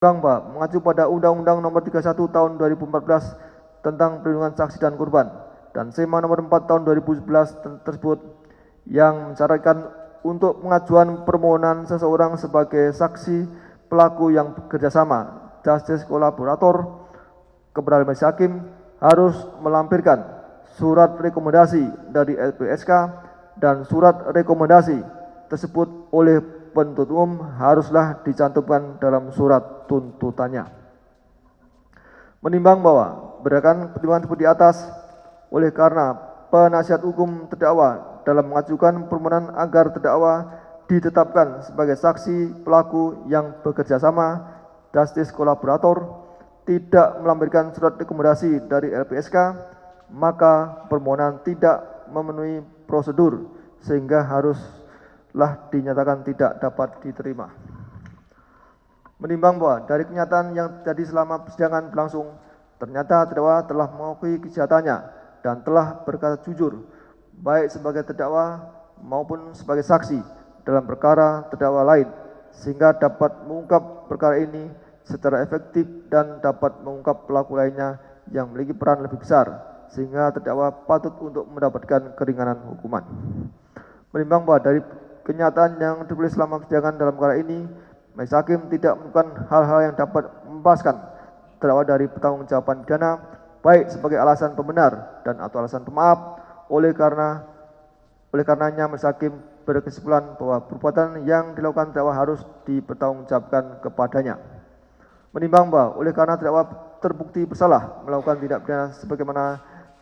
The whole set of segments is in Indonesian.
Pak, mengacu pada Undang-Undang Nomor 31 Tahun 2014 tentang Perlindungan Saksi dan Korban dan SEMA Nomor 4 Tahun 2011 tersebut yang mensyaratkan untuk pengajuan permohonan seseorang sebagai saksi pelaku yang bekerjasama justice kolaborator kepada majelis hakim harus melampirkan surat rekomendasi dari LPSK dan surat rekomendasi tersebut oleh penuntut umum haruslah dicantumkan dalam surat tuntutannya. Menimbang bahwa berdasarkan pertimbangan seperti atas, oleh karena penasihat hukum terdakwa dalam mengajukan permohonan agar terdakwa ditetapkan sebagai saksi pelaku yang bekerja sama justice kolaborator tidak melampirkan surat rekomendasi dari LPSK, maka permohonan tidak memenuhi prosedur sehingga haruslah dinyatakan tidak dapat diterima. Menimbang bahwa dari kenyataan yang terjadi selama persidangan berlangsung, ternyata terdakwa telah mengakui kejahatannya dan telah berkata jujur, baik sebagai terdakwa maupun sebagai saksi dalam perkara terdakwa lain, sehingga dapat mengungkap perkara ini secara efektif dan dapat mengungkap pelaku lainnya yang memiliki peran lebih besar, sehingga terdakwa patut untuk mendapatkan keringanan hukuman. Menimbang bahwa dari kenyataan yang tertulis selama persidangan dalam perkara ini, majelis hakim tidak menemukan hal-hal yang dapat membebaskan terdakwa dari pertanggungjawaban pidana, baik sebagai alasan pembenar dan atau alasan pemaaf. Oleh karenanya majelis hakim berkesimpulan bahwa perbuatan yang dilakukan terdakwa harus dipertanggungjawabkan kepadanya. Menimbang bahwa oleh karena terdakwa terbukti bersalah melakukan tindak pidana sebagaimana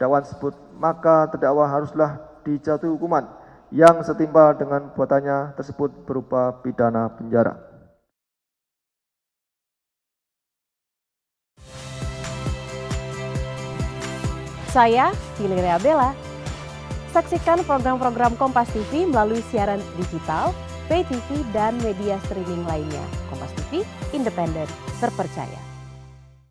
dakwaan tersebut, maka terdakwa haruslah dijatuhi hukuman yang setimpal dengan perbuatannya tersebut berupa pidana penjara. Saya Valeria Bella. Saksikan program-program Kompas TV melalui siaran digital, pay TV, dan media streaming lainnya. Kompas TV, independen, terpercaya.